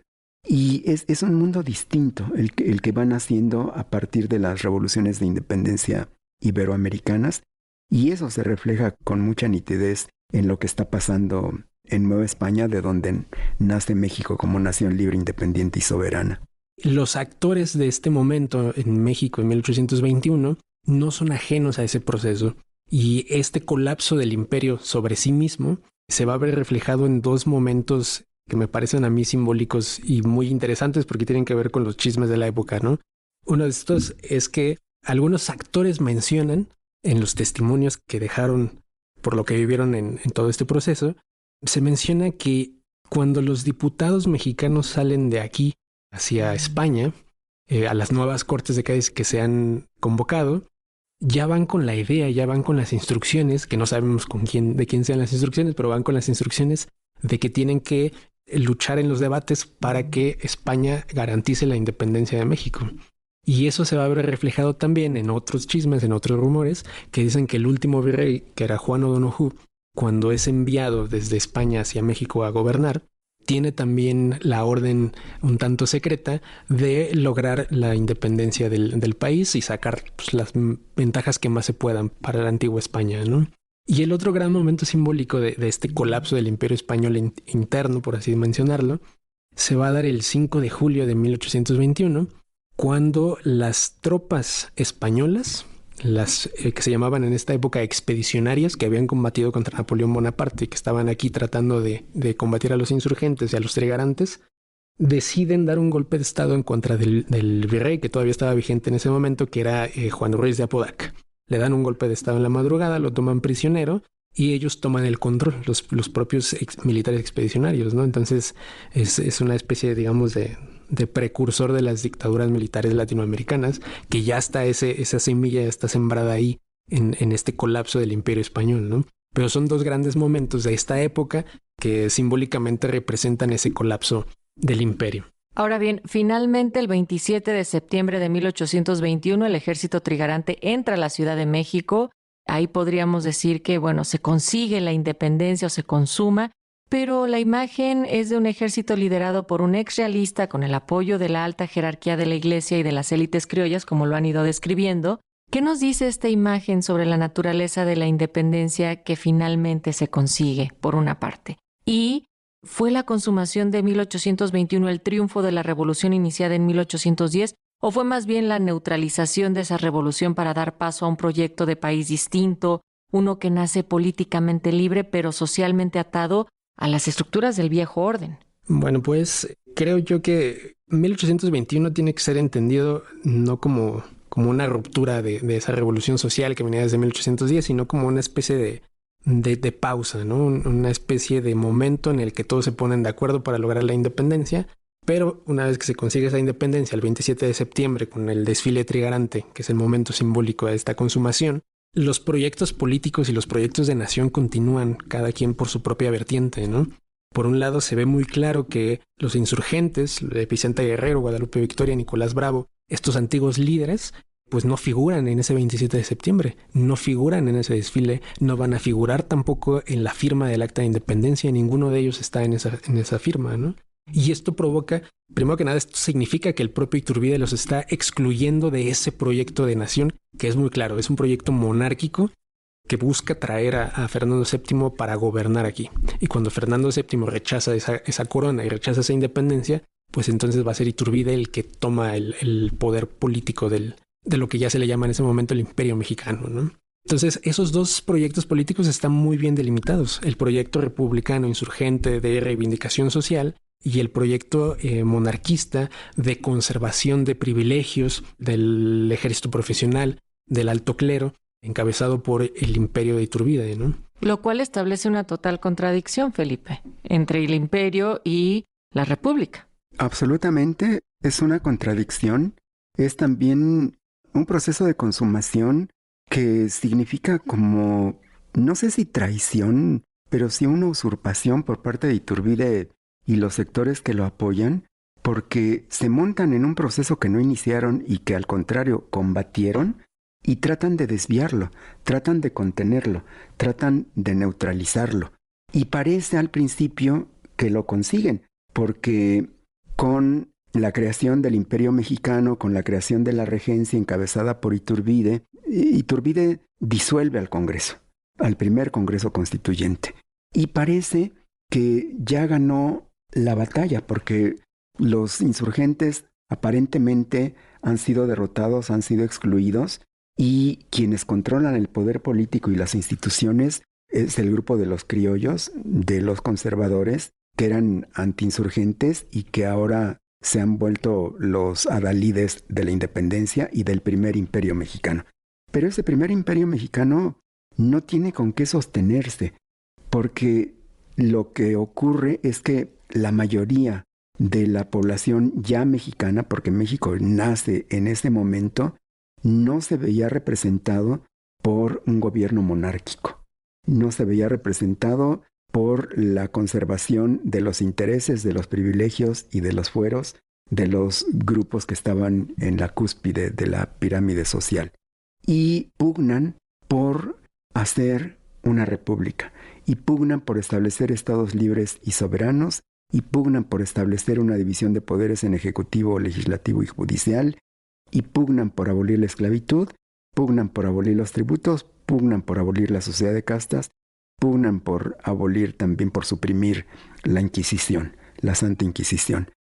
Y es un mundo distinto el que van haciendo a partir de las revoluciones de independencia iberoamericanas, y eso se refleja con mucha nitidez en lo que está pasando en Nueva España, de donde nace México como nación libre, independiente y soberana. Los actores de este momento en México en 1821 no son ajenos a ese proceso, y este colapso del imperio sobre sí mismo se va a ver reflejado en dos momentos que me parecen a mí simbólicos y muy interesantes porque tienen que ver con los chismes de la época, ¿no? Uno de estos es que algunos actores mencionan en los testimonios que dejaron por lo que vivieron en todo este proceso, se menciona que cuando los diputados mexicanos salen de aquí hacia España, a las nuevas Cortes de Cádiz que se han convocado, ya van con la idea, ya van con las instrucciones, que no sabemos de quién sean las instrucciones, pero van con las instrucciones de que tienen que luchar en los debates para que España garantice la independencia de México. Y eso se va a ver reflejado también en otros chismes, en otros rumores, que dicen que el último virrey, que era Juan O'Donoghue, cuando es enviado desde España hacia México a gobernar, tiene también la orden un tanto secreta de lograr la independencia del país y sacar pues, las ventajas que más se puedan para la antigua España, ¿no? Y el otro gran momento simbólico de este colapso del imperio español interno, por así mencionarlo, se va a dar el 5 de julio de 1821, cuando las tropas españolas, las que se llamaban en esta época expedicionarias, que habían combatido contra Napoleón Bonaparte y que estaban aquí tratando de combatir a los insurgentes y a los trigarantes, deciden dar un golpe de estado en contra del virrey que todavía estaba vigente en ese momento, que era Juan Ruiz de Apodaca. Le dan un golpe de estado en la madrugada, lo toman prisionero y ellos toman el control, los propios militares expedicionarios, ¿no? Entonces es una especie, digamos, de precursor de las dictaduras militares latinoamericanas, que ya está esa semilla ya está sembrada ahí en este colapso del imperio español, ¿no? Pero son dos grandes momentos de esta época que simbólicamente representan ese colapso del imperio. Ahora bien, finalmente el 27 de septiembre de 1821 el ejército trigarante entra a la Ciudad de México. Ahí podríamos decir que, bueno, se consigue la independencia o se consuma, pero la imagen es de un ejército liderado por un ex realista con el apoyo de la alta jerarquía de la Iglesia y de las élites criollas, como lo han ido describiendo. ¿Qué nos dice esta imagen sobre la naturaleza de la independencia que finalmente se consigue, por una parte? Y ¿fue la consumación de 1821 el triunfo de la revolución iniciada en 1810 o fue más bien la neutralización de esa revolución para dar paso a un proyecto de país distinto, uno que nace políticamente libre pero socialmente atado a las estructuras del viejo orden? Bueno, pues creo yo que 1821 tiene que ser entendido no como una ruptura de esa revolución social que venía desde 1810, sino como una especie de pausa, ¿no? Una especie de momento en el que todos se ponen de acuerdo para lograr la independencia, pero una vez que se consigue esa independencia, el 27 de septiembre, con el desfile trigarante, que es el momento simbólico de esta consumación, los proyectos políticos y los proyectos de nación continúan, cada quien por su propia vertiente, ¿no? Por un lado, se ve muy claro que los insurgentes, Vicente Guerrero, Guadalupe Victoria, Nicolás Bravo, estos antiguos líderes, pues no figuran en ese 27 de septiembre, no figuran en ese desfile, no van a figurar tampoco en la firma del Acta de Independencia, ninguno de ellos está en esa firma, ¿no? Y esto provoca, primero que nada, esto significa que el propio Iturbide los está excluyendo de ese proyecto de nación, que es muy claro, es un proyecto monárquico que busca traer a Fernando VII para gobernar aquí. Y cuando Fernando VII rechaza esa corona y rechaza esa independencia, pues entonces va a ser Iturbide el que toma el poder político de lo que ya se le llama en ese momento el Imperio Mexicano, ¿no? Entonces, esos dos proyectos políticos están muy bien delimitados. El proyecto republicano insurgente de reivindicación social y el proyecto monarquista de conservación de privilegios del ejército profesional, del alto clero, encabezado por el imperio de Iturbide, ¿no? Lo cual establece una total contradicción, Felipe, entre el imperio y la república. Absolutamente, es una contradicción. Es también un proceso de consumación que significa como, no sé si traición, pero sí una usurpación por parte de Iturbide y los sectores que lo apoyan, porque se montan en un proceso que no iniciaron y que al contrario combatieron y tratan de desviarlo, tratan de contenerlo, tratan de neutralizarlo. Y parece al principio que lo consiguen, porque con la creación del Imperio Mexicano, con la creación de la regencia encabezada por Iturbide. Iturbide disuelve al Congreso, al primer Congreso Constituyente. Y parece que ya ganó la batalla, porque los insurgentes aparentemente han sido derrotados, han sido excluidos, y quienes controlan el poder político y las instituciones es el grupo de los criollos, de los conservadores, que eran antiinsurgentes y que ahora se han vuelto los adalides de la independencia y del primer imperio mexicano. Pero ese primer imperio mexicano no tiene con qué sostenerse, porque lo que ocurre es que la mayoría de la población ya mexicana, porque México nace en ese momento, no se veía representado por un gobierno monárquico. No se veía representado por la conservación de los intereses, de los privilegios y de los fueros de los grupos que estaban en la cúspide de la pirámide social. Y pugnan por hacer una república, y pugnan por establecer estados libres y soberanos, y pugnan por establecer una división de poderes en ejecutivo, legislativo y judicial, y pugnan por abolir la esclavitud, pugnan por abolir los tributos, pugnan por abolir la sociedad de castas, pugnan por abolir también, por suprimir la Inquisición, la Santa Inquisición.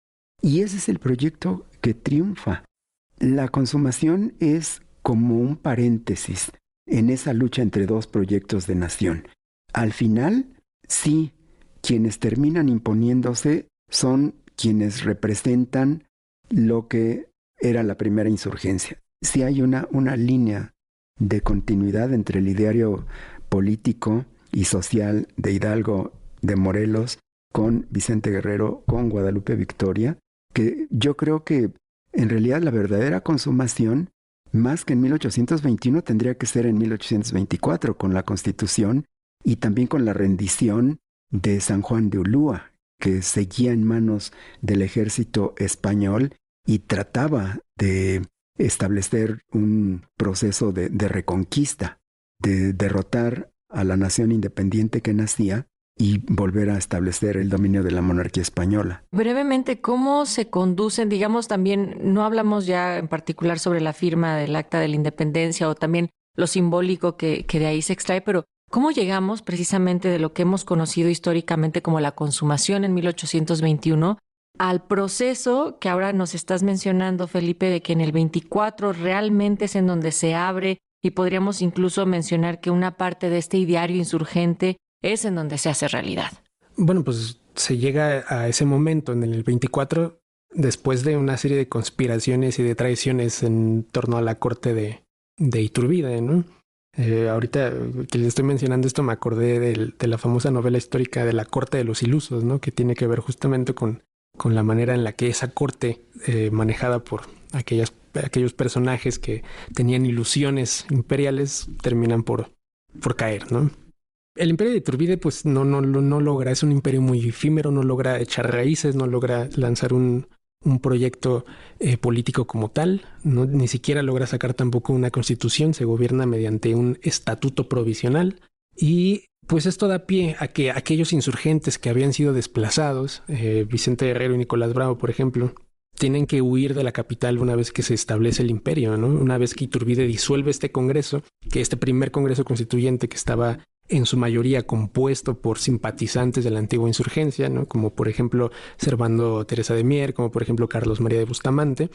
Y ese es el proyecto que triunfa. La consumación es como un paréntesis en esa lucha entre dos proyectos de nación. Al final, sí, quienes terminan imponiéndose son quienes representan lo que era la primera insurgencia. Sí hay una línea de continuidad entre el ideario político y social de Hidalgo, de Morelos, con Vicente Guerrero, con Guadalupe Victoria, que yo creo que en realidad la verdadera consumación, más que en 1821, tendría que ser en 1824, con la Constitución y también con la rendición de San Juan de Ulúa, que seguía en manos del ejército español y trataba de establecer un proceso de reconquista, de derrotar a la nación independiente que nacía y volver a establecer el dominio de la monarquía española. Brevemente, ¿cómo se conducen? Digamos, también no hablamos ya en particular sobre la firma del Acta de la Independencia o también lo simbólico que de ahí se extrae, pero ¿cómo llegamos precisamente de lo que hemos conocido históricamente como la consumación en 1821 al proceso que ahora nos estás mencionando, Felipe, de que en el 24 realmente es en donde se abre, y podríamos incluso mencionar que una parte de este ideario insurgente es en donde se hace realidad? Bueno, pues se llega a ese momento en el 24 después de una serie de conspiraciones y de traiciones en torno a la corte de Iturbide, ¿no? Ahorita que les estoy mencionando esto, me acordé de la famosa novela histórica de la corte de los ilusos, ¿no? Que tiene que ver justamente con la manera en la que esa corte, manejada por aquellos personajes que tenían ilusiones imperiales, terminan por caer, ¿no? El imperio de Iturbide pues no logra, es un imperio muy efímero, no logra echar raíces, no logra lanzar un proyecto político como tal, ¿no? Ni siquiera logra sacar tampoco una constitución, se gobierna mediante un estatuto provisional, y pues esto da pie a que aquellos insurgentes que habían sido desplazados, Vicente Guerrero y Nicolás Bravo, por ejemplo, tienen que huir de la capital una vez que se establece el imperio, ¿no? Una vez que Iturbide disuelve este congreso, que este primer congreso constituyente que estaba en su mayoría compuesto por simpatizantes de la antigua insurgencia, ¿no? Como por ejemplo Servando Teresa de Mier, como por ejemplo Carlos María de Bustamante,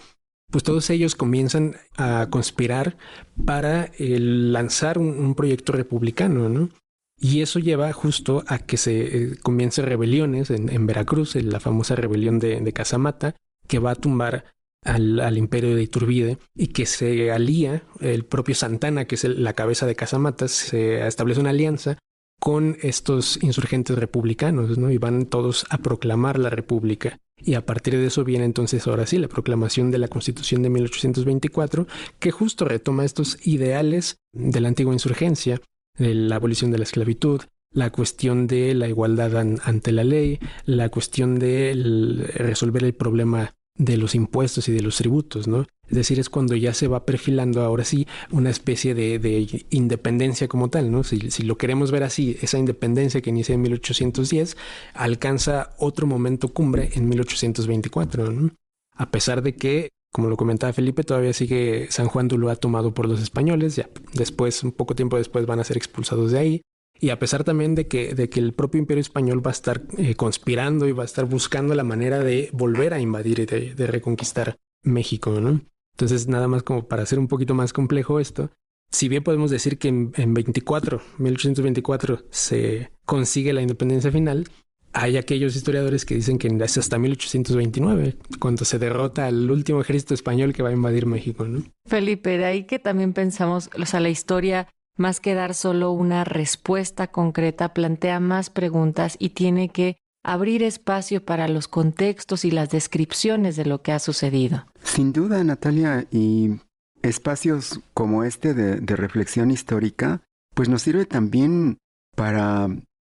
pues todos ellos comienzan a conspirar para lanzar un proyecto republicano, ¿no? Y eso lleva justo a que se comiencen rebeliones en Veracruz, en la famosa rebelión de Casamata, que va a tumbar al imperio de Iturbide, y que se alía el propio Santana, que es la cabeza de Casamata, se establece una alianza con estos insurgentes republicanos, ¿no? Y van todos a proclamar la república. Y a partir de eso viene entonces ahora sí la proclamación de la Constitución de 1824, que justo retoma estos ideales de la antigua insurgencia, de la abolición de la esclavitud, la cuestión de la igualdad ante la ley, la cuestión de resolver el problema de los impuestos y de los tributos, ¿no? Es decir, es cuando ya se va perfilando ahora sí una especie de independencia como tal, ¿no? Si lo queremos ver así, esa independencia que inicia en 1810 alcanza otro momento cumbre en 1824, ¿no? A pesar de que, como lo comentaba Felipe, todavía sigue San Juan de Ulúa tomado por los españoles, ya después, un poco tiempo después, van a ser expulsados de ahí. Y a pesar también de que el propio Imperio Español va a estar conspirando y va a estar buscando la manera de volver a invadir y de reconquistar México, ¿no? Entonces, nada más como para hacer un poquito más complejo esto, si bien podemos decir que en 1824 se consigue la independencia final, hay aquellos historiadores que dicen que es hasta 1829, cuando se derrota al último ejército español que va a invadir México, ¿no? Felipe, de ahí que también pensamos, o sea, la historia, más que dar solo una respuesta concreta, plantea más preguntas y tiene que abrir espacio para los contextos y las descripciones de lo que ha sucedido. Sin duda, Natalia, y espacios como este de reflexión histórica, pues nos sirve también para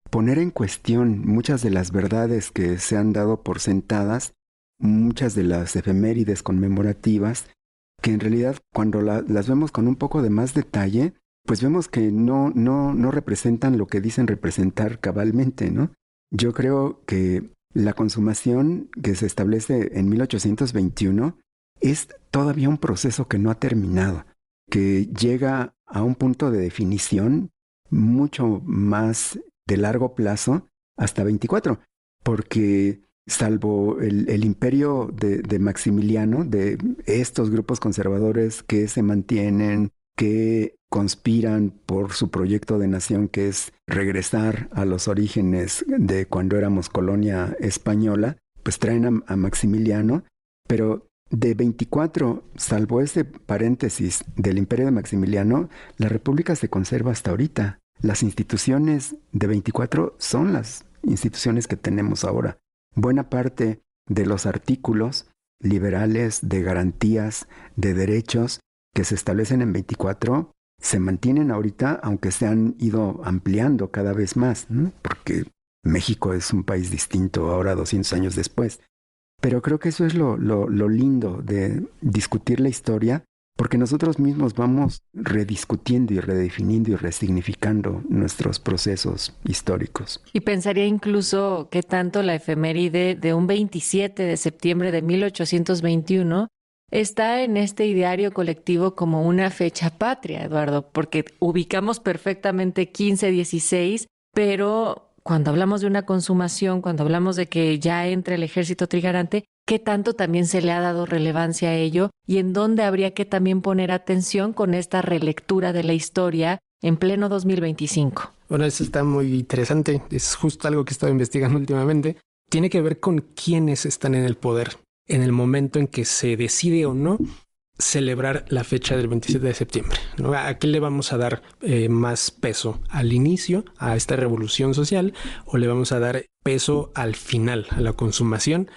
poner en cuestión muchas de las verdades que se han dado por sentadas, muchas de las efemérides conmemorativas, que en realidad cuando las vemos con un poco de más detalle, pues vemos que no representan lo que dicen representar cabalmente, ¿no? Yo creo que la consumación que se establece en 1821 es todavía un proceso que no ha terminado, que llega a un punto de definición mucho más de largo plazo hasta 24, porque salvo el imperio de Maximiliano, de estos grupos conservadores que se mantienen, que conspiran por su proyecto de nación, que es regresar a los orígenes de cuando éramos colonia española, pues traen a Maximiliano, pero de 24, salvo ese paréntesis del imperio de Maximiliano, la república se conserva hasta ahorita. Las instituciones de 24 son las instituciones que tenemos ahora. Buena parte de los artículos liberales de garantías de derechos que se establecen en 24 se mantienen ahorita, aunque se han ido ampliando cada vez más, ¿no? Porque México es un país distinto ahora 200 años después. Pero creo que eso es lo lindo de discutir la historia, porque nosotros mismos vamos rediscutiendo y redefiniendo y resignificando nuestros procesos históricos. Y pensaría incluso que tanto la efeméride de un 27 de septiembre de 1821 está en este ideario colectivo como una fecha patria, Eduardo, porque ubicamos perfectamente 15-16, pero cuando hablamos de una consumación, cuando hablamos de que ya entra el ejército trigarante, ¿qué tanto también se le ha dado relevancia a ello? Y en dónde habría que también poner atención con esta relectura de la historia en pleno 2025. Bueno, eso está muy interesante. Es justo algo que he estado investigando últimamente. Tiene que ver con quiénes están en el poder en el momento en que se decide o no celebrar la fecha del 27 de septiembre, ¿no? ¿A qué le vamos a dar más peso? ¿Al inicio, a esta revolución social, o le vamos a dar peso al final, a la consumación,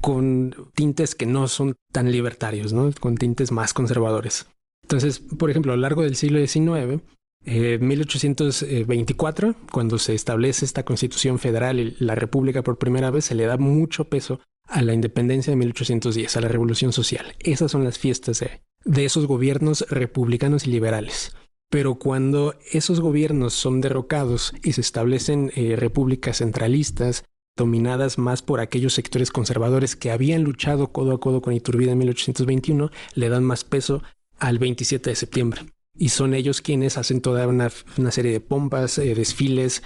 con tintes que no son tan libertarios, ¿no? Con tintes más conservadores? Entonces, por ejemplo, a lo largo del siglo XIX, 1824, cuando se establece esta Constitución Federal y la República por primera vez, se le da mucho peso a la independencia de 1810, a la Revolución Social. Esas son las fiestas de esos gobiernos republicanos y liberales. Pero cuando esos gobiernos son derrocados y se establecen repúblicas centralistas, dominadas más por aquellos sectores conservadores que habían luchado codo a codo con Iturbide en 1821, le dan más peso al 27 de septiembre. Y son ellos quienes hacen toda una serie de pompas, desfiles,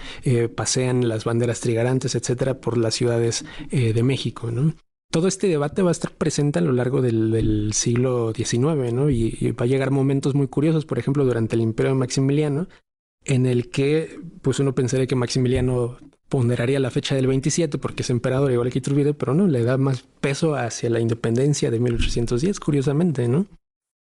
pasean las banderas trigarantes, etcétera, por las ciudades de México, ¿no? Todo este debate va a estar presente a lo largo del siglo XIX, ¿no? Y va a llegar momentos muy curiosos, por ejemplo, durante el Imperio de Maximiliano, en el que pues uno pensaría que Maximiliano ponderaría la fecha del 27 porque es emperador igual que Iturbide, pero no, le da más peso hacia la independencia de 1810, curiosamente, ¿no?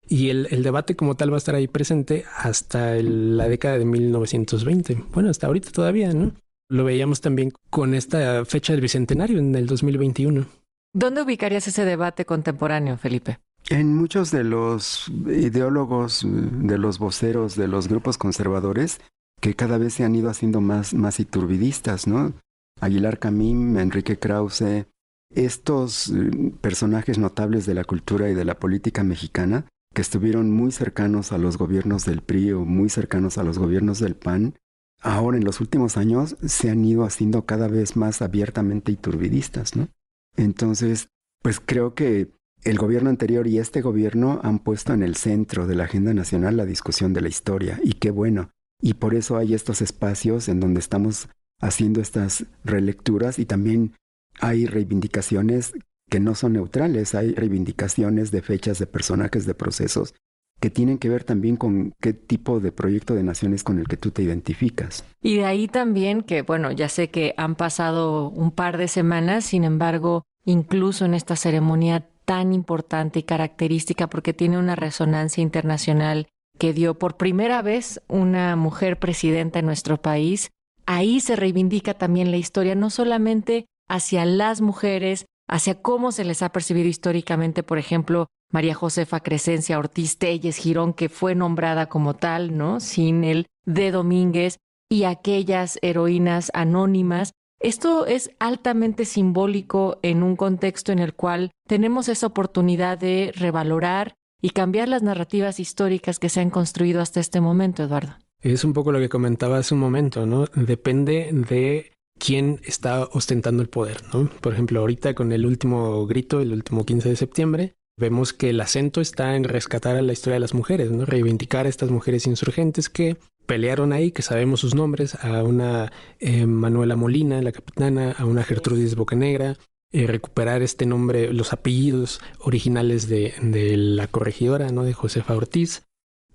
Y el debate como tal va a estar ahí presente hasta la década de 1920. Bueno, hasta ahorita todavía, ¿no? Lo veíamos también con esta fecha del Bicentenario en el 2021. ¿Dónde ubicarías ese debate contemporáneo, Felipe? En muchos de los ideólogos, de los voceros, de los grupos conservadores, que cada vez se han ido haciendo más iturbidistas, ¿no? Aguilar Camín, Enrique Krause, estos personajes notables de la cultura y de la política mexicana, que estuvieron muy cercanos a los gobiernos del PRI o muy cercanos a los gobiernos del PAN, ahora en los últimos años se han ido haciendo cada vez más abiertamente iturbidistas, ¿no? Entonces, pues creo que el gobierno anterior y este gobierno han puesto en el centro de la agenda nacional la discusión de la historia, y qué bueno. Y por eso hay estos espacios en donde estamos haciendo estas relecturas, y también hay reivindicaciones que no son neutrales, hay reivindicaciones de fechas, de personajes, de procesos, que tienen que ver también con qué tipo de proyecto de nación es con el que tú te identificas. Y de ahí también que, bueno, ya sé que han pasado un par de semanas, sin embargo, incluso en esta ceremonia tan importante y característica, porque tiene una resonancia internacional que dio por primera vez una mujer presidenta en nuestro país, ahí se reivindica también la historia, no solamente hacia las mujeres, hacia cómo se les ha percibido históricamente, por ejemplo, María Josefa Crescencia Ortiz Telles Girón, que fue nombrada como tal, ¿no? Sin el de Domínguez, y aquellas heroínas anónimas. Esto es altamente simbólico en un contexto en el cual tenemos esa oportunidad de revalorar y cambiar las narrativas históricas que se han construido hasta este momento, Eduardo. Es un poco lo que comentaba hace un momento, ¿no? Depende de quién está ostentando el poder, ¿no? Por ejemplo, ahorita con el último grito, el último 15 de septiembre, vemos que el acento está en rescatar a la historia de las mujeres, ¿no? Reivindicar a estas mujeres insurgentes que pelearon ahí, que sabemos sus nombres, a una Manuela Molina, la capitana, a una Gertrudis Bocanegra, recuperar este nombre, los apellidos originales de la corregidora, ¿no? De Josefa Ortiz.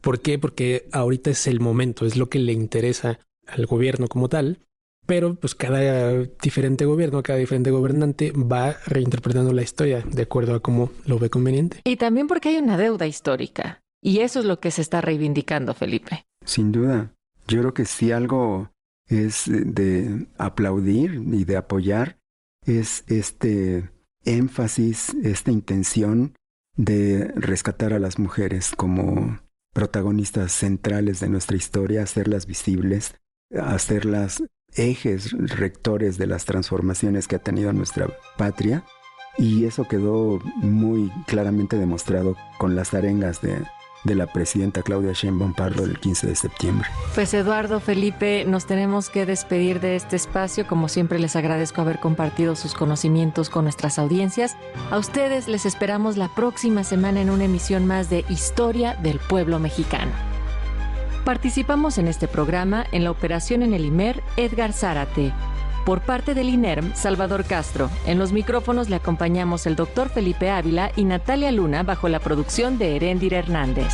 ¿Por qué? Porque ahorita es el momento, es lo que le interesa al gobierno como tal. Pero pues cada diferente gobierno, cada diferente gobernante va reinterpretando la historia de acuerdo a cómo lo ve conveniente. Y también porque hay una deuda histórica. Y eso es lo que se está reivindicando, Felipe. Sin duda. Yo creo que si algo es de aplaudir y de apoyar, es este énfasis, esta intención de rescatar a las mujeres como protagonistas centrales de nuestra historia, hacerlas visibles, hacerlas ejes rectores de las transformaciones que ha tenido nuestra patria, y eso quedó muy claramente demostrado con las arengas de la presidenta Claudia Sheinbaum Pardo el 15 de septiembre. Pues Eduardo, Felipe, nos tenemos que despedir de este espacio. Como siempre, les agradezco haber compartido sus conocimientos con nuestras audiencias. A ustedes les esperamos la próxima semana en una emisión más de Historia del Pueblo Mexicano. Participamos en este programa en la operación en el IMER, Edgar Zárate. Por parte del INERM, Salvador Castro. En los micrófonos le acompañamos el doctor Felipe Ávila y Natalia Luna bajo la producción de Heréndir Hernández.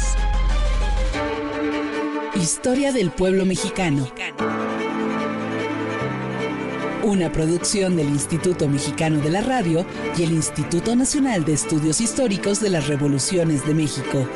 Historia del Pueblo Mexicano. Una producción del Instituto Mexicano de la Radio y el Instituto Nacional de Estudios Históricos de las Revoluciones de México.